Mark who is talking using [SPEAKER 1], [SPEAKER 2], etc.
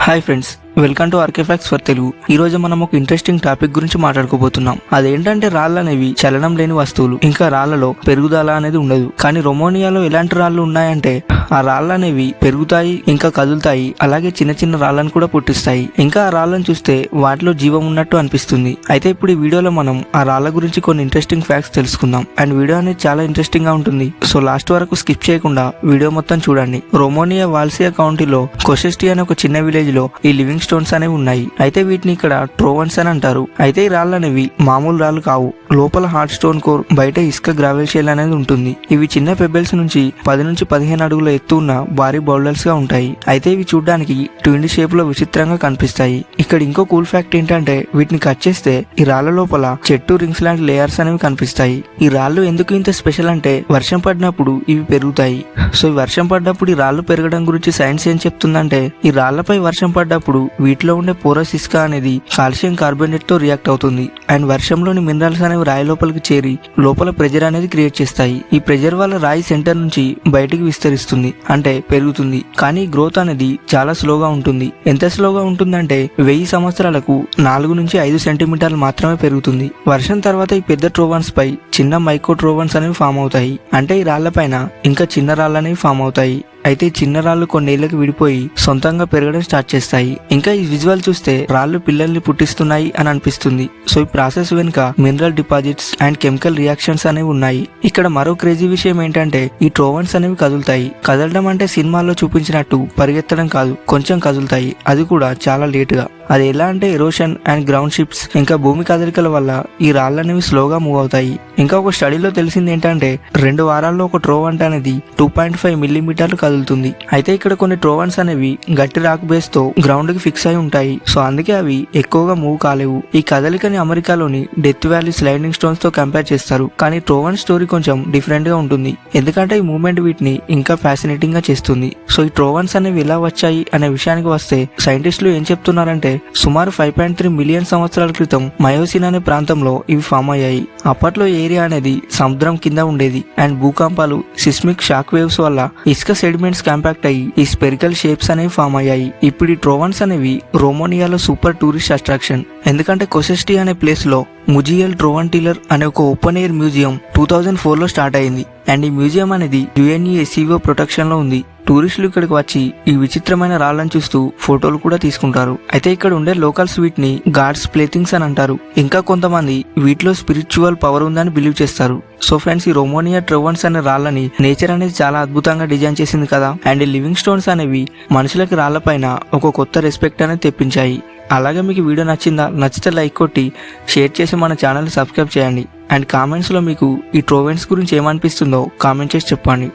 [SPEAKER 1] Hi friends, welcome to RK facts for Telugu. ఈ రోజు మనం ఒక ఇంట్రెస్టింగ్ టాపిక్ గురించి మాట్లాడుకోబోతున్నాం. అదేంటంటే రాళ్ళు అనేవి చలనం లేని వస్తువులు. ఇంకా రాళ్లలో పెరుగుదల అనేది ఉండదు. కానీ రొమేనియాలో ఎలాంటి రాళ్ళు ఉన్నాయంటే ఆ రాళ్ళు అనేవి పెరుగుతాయి, ఇంకా కదులుతాయి, అలాగే చిన్న చిన్న రాళ్ళను కూడా పుట్టిస్తాయి. ఇంకా ఆ రాళ్ళను చూస్తే వాటిలో జీవం ఉన్నట్టు అనిపిస్తుంది. అయితే ఇప్పుడు ఈ వీడియోలో మనం ఆ రాళ్ళ గురించి కొన్ని ఇంట్రెస్టింగ్ ఫ్యాక్ట్స్ తెలుసుకుందాం. అండ్ వీడియో అనేది చాలా ఇంట్రెస్టింగ్ గా ఉంటుంది. సో లాస్ట్ వరకు స్కిప్ చేయకుండా వీడియో మొత్తం చూడండి. రొమేనియా వాల్సియా కౌంటీలో కొసెస్టీ అనే ఒక చిన్న విలేజ్ లో ఈ లివింగ్ స్టోన్స్ అనేవి ఉన్నాయి. అయితే వీటిని ఇక్కడ ట్రోవన్స్ అని అంటారు. అయితే ఈ రాళ్ళు అనేవి మామూలు రాళ్ళు కావు. లోపల హార్డ్ స్టోన్ కోర్, బయట ఇసుక గ్రావెల్ షెల్ అనేది ఉంటుంది. ఇవి చిన్న పెబెల్స్ నుంచి 10 నుంచి 15 అడుగుల ఎత్తు ఉన్న భారీ బౌల్డర్స్ గా ఉంటాయి. అయితే ఇవి చూడడానికి ట్విన్ షేప్ లో విచిత్రంగా కనిపిస్తాయి. ఇక్కడ ఇంకో కూల్ ఫ్యాక్ట్ ఏంటంటే వీటిని కట్ చేస్తే ఈ రాళ్ల లోపల చెట్టు రింగ్స్ లాంటి లేయర్స్ అనేవి కనిపిస్తాయి. ఈ రాళ్ళు ఎందుకు ఇంత స్పెషల్ అంటే వర్షం పడినప్పుడు ఇవి పెరుగుతాయి. సో ఈ వర్షం పడ్డప్పుడు ఈ రాళ్ళు పెరగడం గురించి సైన్స్ ఏం చెప్తుందంటే ఈ రాళ్లపై వర్షం పడ్డప్పుడు వీటిలో ఉండే పోరస్ ఇసుక అనేది కాల్షియం కార్బోనేట్ తో రియాక్ట్ అవుతుంది. అండ్ వర్షంలోని మినరల్స్ అనేవి రాయి లోపలికి చేరి లోపల ప్రెజర్ అనేది క్రియేట్ చేస్తాయి. ఈ ప్రెజర్ వల్ల రాయి సెంటర్ నుంచి బయటికి విస్తరిస్తుంది, అంటే పెరుగుతుంది. కానీ గ్రోత్ అనేది చాలా స్లోగా ఉంటుంది. ఎంత స్లోగా ఉంటుందంటే 1000 సంవత్సరాలకు 4 నుంచి 5 సెంటీమీటర్లు మాత్రమే పెరుగుతుంది. వర్షం తర్వాత ఈ పెద్ద ట్రోవన్స్ పై చిన్న మైక్రో ట్రోవన్స్ అనేవి ఫామ్ అవుతాయి. అంటే ఈ రాళ్ల పైన ఇంకా చిన్న రాళ్ళు అనేవి ఫామ్ అవుతాయి. అయితే చిన్న రాళ్ళు కొన్నేళ్లకు విడిపోయి సొంతంగా పెరగడం స్టార్ట్ చేస్తాయి. ఇంకా ఈ విజువల్ చూస్తే రాళ్ళు పిల్లల్ని పుట్టిస్తున్నాయి అని అనిపిస్తుంది. సో ఈ ప్రాసెస్ వెనుక mineral deposits and chemical reactions అనేవి ఉన్నాయి. ఇక్కడ మరో క్రేజీ విషయం ఏంటంటే ఈ ట్రోవన్స్ అనేవి కదులుతాయి. కదలడం అంటే సినిమాల్లో చూపించినట్టు పరిగెత్తడం కాదు, కొంచెం కదులుతాయి. అది కూడా చాలా లేటుగా. అది ఎలా అంటే ఎరోషన్ అండ్ గ్రౌండ్ షిప్స్ ఇంకా భూమి కదలికల వల్ల ఈ రాళ్ళు అనేవి స్లోగా మూవ్ అవుతాయి. ఇంకా ఒక స్టడీలో తెలిసింది ఏంటంటే 2 వారాల్లో ఒక ట్రోవంట్ అనేది 2.5 మిల్లీమీటర్లు కదులుతుంది. అయితే ఇక్కడ కొన్ని ట్రోవన్స్ అనేవి గట్టి రాక్ బేస్ తో గ్రౌండ్ కి ఫిక్స్ అయి ఉంటాయి. సో అందుకే అవి ఎక్కువగా మూవ్ కాలేవు. ఈ కదలికని అమెరికాలోని డెత్ వ్యాలీ స్లైడింగ్ స్టోన్స్ తో కంపేర్ చేస్తారు. కానీ ట్రోవన్ స్టోరీ కొంచెం డిఫరెంట్ గా ఉంటుంది. ఎందుకంటే ఈ మూవ్మెంట్ వీటిని ఇంకా ఫ్యాసినేటింగ్ గా చేస్తుంది. సో ఈ ట్రోవన్స్ అనేవి ఎలా వచ్చాయి అనే విషయానికి వస్తే సైంటిస్టులు ఏం చెప్తున్నారంటే సుమారు 5.3 మిలియన్ సంవత్సరాల క్రితం మయోసిన్ అనే ప్రాంతంలో ఇవి ఫామ్ అయ్యాయి. అప్పట్లో ఏరియా అనేది సముద్రం కింద ఉండేది. అండ్ భూకంపాలు, సిస్మిక్ షాక్ వేవ్స్ వల్ల ఇసుక సెడిమెంట్స్ కాంపాక్ట్ అయ్యి ఈ స్పెరికల్ షేప్స్ అనేవి ఫామ్ అయ్యాయి. ఇప్పుడు ఈ ట్రోవన్స్ అనేవి రొమేనియాలో సూపర్ టూరిస్ట్ అట్రాక్షన్. ఎందుకంటే కొసెస్టీ అనే ప్లేస్ లో ముజియల్ ట్రోవంటిలర్ అనే ఒక ఓపెన్ ఎయిర్ మ్యూజియం 2004 లో స్టార్ట్ అయింది. అండ్ ఈ మ్యూజియం అనేది UNESCO ప్రొటెక్షన్ లో ఉంది. టూరిస్టులు ఇక్కడికి వచ్చి ఈ విచిత్రమైన రాళ్లను చూస్తూ ఫోటోలు కూడా తీసుకుంటారు. అయితే ఇక్కడ ఉండే లోకల్స్ వీటిని గాడ్స్ ప్లేథింగ్స్ అని అంటారు. ఇంకా కొంతమంది వీటిలో స్పిరిచువల్ పవర్ ఉందని బిలీవ్ చేస్తారు. సో ఫ్రెండ్స్, ఈ రొమేనియా ట్రోవన్స్ అనే రాళ్ళని నేచర్ అనేది చాలా అద్భుతంగా డిజైన్ చేసింది కదా. అండ్ ఈ లివింగ్ స్టోన్స్ అనేవి మనుషులకి రాళ్లపైన ఒక కొత్త రెస్పెక్ట్ అనేది తెప్పించాయి. అలాగే మీకు వీడియో నచ్చిందా? నచ్చితే లైక్ కొట్టి షేర్ చేసి మన ఛానల్ సబ్స్క్రైబ్ చేయండి. అండ్ కామెంట్స్ లో మీకు ఈ ట్రోవెన్స్ గురించి ఏమనిపిస్తుందో కామెంట్ చేసి చెప్పండి.